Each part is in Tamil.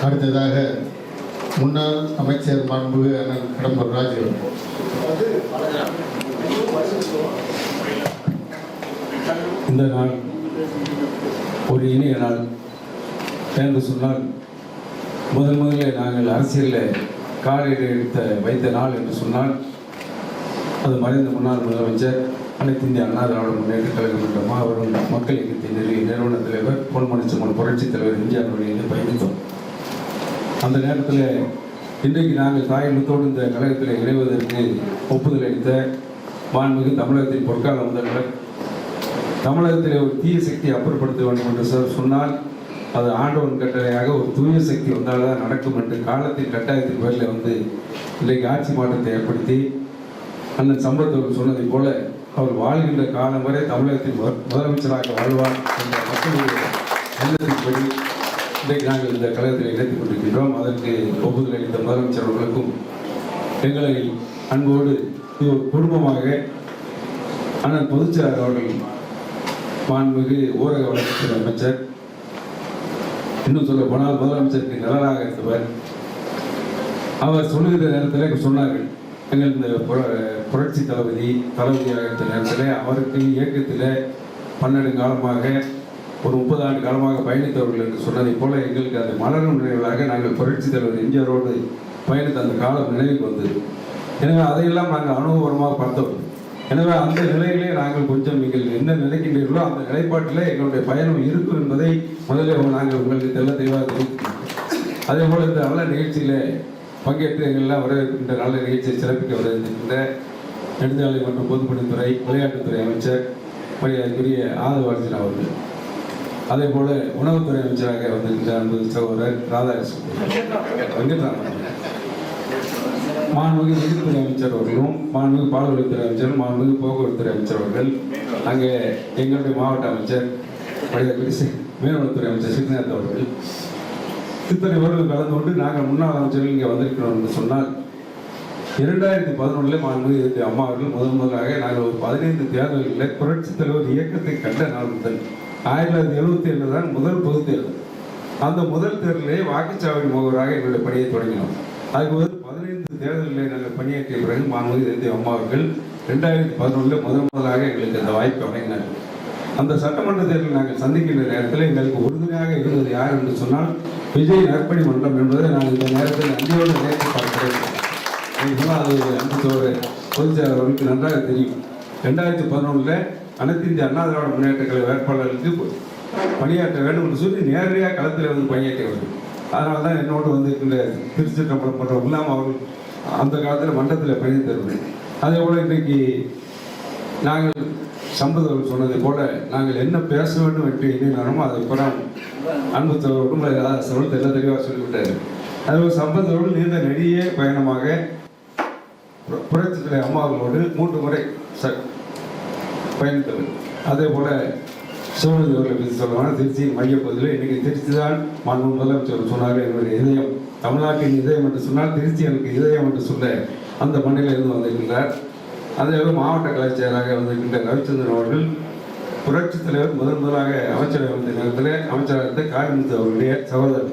அடுத்ததாக முன்னாள் அமைச்சர் மாண்புமிகு அண்ணன் கடம்பூர் ராஜு. இந்த நாள் ஒரு இனிய நாள் என்று சொன்னால் முதலில் நாங்கள் அரசியலில் காலையில் வைத்த நாள் என்று சொன்னால் அது மறைந்த முன்னாள் முதலமைச்சர் அனைத்து இந்திய அண்ணா திராவிட முன்னேற்ற கழகம் என்ற மாபெரும் மக்கள் இயக்கத்தின் நிறுவன தலைவர் பொன்மனச்செம்மல் புரட்சித் தலைவர் எம்ஜிஆர் வழியில் பயணித்தோம். அந்த நேரத்தில் இன்றைக்கு நாங்கள் தாயகத்தோடு இந்த கழகத்தில் இணைவதற்கு ஒப்புதல் அளித்த மாண்புமிகு தமிழகத்தின் பொற்கால முதல்வர் தமிழகத்தில் ஒரு தீய சக்தியை அப்புறப்படுத்த வேண்டும் என்று சொன்னால் அது ஆண்டவன் கட்டளையாக ஒரு தூய சக்தி வந்தால் தான் நடக்கும் என்று காலத்தின் கட்டாயத்தின் பேரில் இன்றைக்கு ஆட்சி மாற்றத்தை ஏற்படுத்தி அண்ணன் சம்பளத்தவர் சொன்னதை போல அவர் வாழ்கின்ற காலம் வரை தமிழகத்தின் முதலமைச்சராக வாழ்வார் என்ற மக்களுடைய எண்ணத்தின்படி இன்றைக்கு நாங்கள் இந்த கழகத்தில் இணைத்துக் கொண்டிருக்கின்றோம். அதற்கு ஒப்புதல் அளித்த முதலமைச்சர் அவர்களுக்கும் எங்களை அன்போடு குடும்பமாக அண்ணன் பொதுச்செயலாளர் அவர்கள் மாண்புமிகு ஊரக வளர்ச்சித்துறை அமைச்சர், இன்னும் சொல்ல போனால் முதலமைச்சருக்கு நலனாக இருந்தவர், அவர் சொல்லுகிற நேரத்தில் சொன்னார்கள், எங்கள் இந்த புரட்சி தளபதியாக இருந்த நேரத்தில் அவருக்கு இயக்கத்தில் 12 காலமாக ஒரு 30 ஆண்டு காலமாக பயணித்தவர்கள் என்று சொன்னதை போல எங்களுக்கு அந்த மலரும் நினைவுகளாக நாங்கள் புரட்சி தலைவர் எம்ஜிஆரோடு பயணித்த அந்த காலம் நினைவுக்கு வந்தது. எனவே அதையெல்லாம் நாங்கள் அனுபவமாக பார்த்தோம். எனவே அந்த நிலையிலே நாங்கள் கொஞ்சம் நீங்கள் என்ன நினைக்கின்றீர்களோ அந்த நிலைப்பாட்டில் எங்களுடைய பயணம் இருக்கும் என்பதை முதலில் நாங்கள் உங்களுக்கு தெளிவாக தெரிவிக்கிறோம். அதே போல் இந்த நல்ல நிகழ்ச்சியில் பங்கேற்று எங்கள்லாம் வரவேற்கின்ற நல்ல நிகழ்ச்சியை சிறப்பிக்க வரவேற்கின்ற நெடுஞ்சாலை மற்றும் பொதுப்பணித்துறை விளையாட்டுத்துறை அமைச்சர் மரியாதைக்குரிய ஆதவார்ஜன் அவர்கள், அதே போல உணவுத்துறை அமைச்சராக வந்திருக்கின்ற அன்பு சகோதரர் ராதாகிருஷ்ணன், மாண்புமிகு நிதித்துறை அமைச்சர் அவர்களும், மாண்புமிகு பால்வளத்துறை அமைச்சர், மாண்புமிகு போக்குவரத்துறை அமைச்சர் அவர்கள், அங்கே எங்களுடைய மாவட்ட அமைச்சர் மரியாதைக்குரிய மீனவளத்துறை அமைச்சர் ஸ்ரீநாத் அவர்கள், இத்தனை பேர்கள் கலந்து கொண்டு நாங்கள் முன்னாள் அமைச்சர்கள் இங்கே வந்திருக்கிறோம் என்று சொன்னால் 2011 மாண்புமிகு அம்மா அவர்கள் முதலாக நாங்கள் ஒரு 15 தேர்தல்களில் புரட்சித் தலைவர் இயக்கத்தை கண்ட நாள் முதல் 1977 தான் முதல் பொது தேர்தல். அந்த முதல் தேர்தலே வாக்குச்சாவடி முகவராக எங்களுடைய பணியை தொடங்கினோம். அதுக்கு 15 தேர்தலில் நாங்கள் பணியாற்றிய பிறகு மாண்புமிகு அம்மா அவர்கள் 2011 முதலாக எங்களுக்கு அந்த வாய்ப்பு வழங்கினார். அந்த சட்டமன்ற தேர்தலில் நாங்கள் சந்திக்கின்ற நேரத்தில் எங்களுக்கு உறுதுணையாக இருந்தது யார் என்று சொன்னால் விஜய் நற்பணி மன்றம் என்பதை நான் இந்த நேரத்தில் அஞ்சோடு நினைத்து பார்க்கிறேன். அது அன்பு சோழர் பொதுச்செயலாளர் அவர்களுக்கு நன்றாக தெரியும். 2011 அனைத்து இந்திய அண்ணா திராவிட முன்னேற்ற கழக வேட்பாளர்களுக்கு பணியாற்ற வேண்டும் என்று சொல்லி நேரடியாக களத்தில் பணியாற்றியவர்கள். அதனால தான் என்னோடு இருக்கின்ற திருச்சிற்றம்பலம் போன்றவர்களாம் அவர்கள் அந்த காலத்தில் மன்றத்தில் பயணித்தவர்கள். அதே போல் இன்றைக்கு நாங்கள் சம்பதவர்கள் சொன்னதை போல நாங்கள் என்ன பேச வேண்டும் என்று எண்ணினாலும் அதை புறம் அன்பு தோழர்களும் எல்லாம் தெளிவாக சொல்லிவிட்டார். அதுபோல் சம்பதவர்கள் நீண்ட நெடிய பயணமாக புரட்சித்துறை அம்மாவர்களோடு 3 முறை பயணித்தவர். அதே போல சிவகங்கை அவர்களை பற்றி சொல்லலாம். திருச்சியின் மையப்பகுதியில் இன்றைக்கி திருச்சி தான் மாண்பு முதலமைச்சர் சொன்னார், என்னுடைய இதயம் தமிழ்நாட்டின் இதயம் என்று சொன்னால் திருச்சி எனக்கு இதயம் என்று சொல்ல அந்த மண்ணில் இருந்து வந்திருக்கின்றார். அதேபோல மாவட்ட கலைச்செயலாக வந்திருக்கின்ற ரவிச்சந்திரன் அவர்கள் புரட்சித் தலைவர் முதலாக அமைச்சராக வந்த நேரத்தில் அமைச்சராக இருந்த காளிமுத்து அவருடைய சகோதரர்.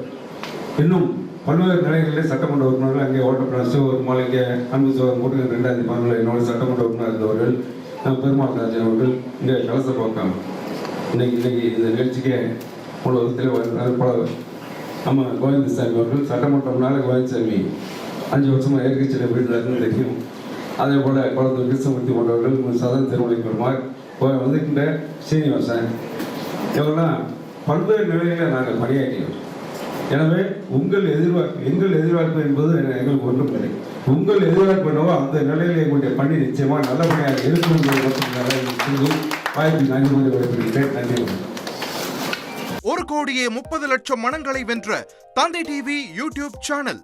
இன்னும் பல்வேறு நிலைகளிலே சட்டமன்ற உறுப்பினர்கள் அங்கே ஓட்டப்பட சிவபெருமாள், இங்கே அன்பு சோதர் மூட்டு 2011 என்னோட சட்டமன்ற உறுப்பினர் இருந்தவர்கள், பெருமாள் ராஜன் அவர்கள் இங்கே கலச போக்காங்க. இன்னைக்கு இந்த நிகழ்ச்சிக்கு முழுவதத்தில் நம்ம கோவிந்தசாமி அவர்கள் சட்டமன்றம்னால கோவிந்தசாமி 5 வருஷமாக எதிர்கட்சியில் போயிருந்தாருன்னு தெரியும். அதே போல் குளத்தூர் கிருஷ்ணமூர்த்தி போன்றவர்கள் சதன் திருமலை பெருமாள் வந்திருக்கின்ற சீனிவாசன், இவங்கெல்லாம் பல்வேறு நிலையில் நாங்கள் பணியாற்றினோம். எனவே எங்கள் எதிர்பார்ப்பு என்பது எங்களுக்கு ஒன்றும் இல்லை. உங்கள் எதிர்பார்ப்பு என்னவோ அந்த நிலையில் எங்களுடைய பணி நிச்சயமாக நல்லபடியாக இருக்கும் என்பதை வாய்ப்பு நன்றி விடைபெறுகிறேன். நன்றி. 1,30,00,000 மனங்களை வென்ற தந்தை டிவி யூடியூப் சேனல்.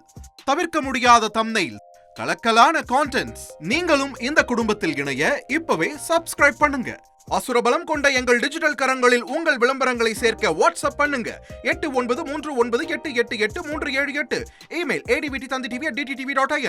தவிர்க்க முடியாத தம்ப்நெயில், கலக்கலான கான்டென்ட்ஸ். நீங்களும் இந்த குடும்பத்தில் இணைய இப்பவே சப்ஸ்கிரைப் பண்ணுங்க. அசுரபலம் கொண்ட எங்கள் டிஜிட்டல் கரங்களில் உங்கள் விளம்பரங்களை சேர்க்க வாட்ஸ்அப் பண்ணுங்க. 8939888378. Email advtthanditv@dttv.in.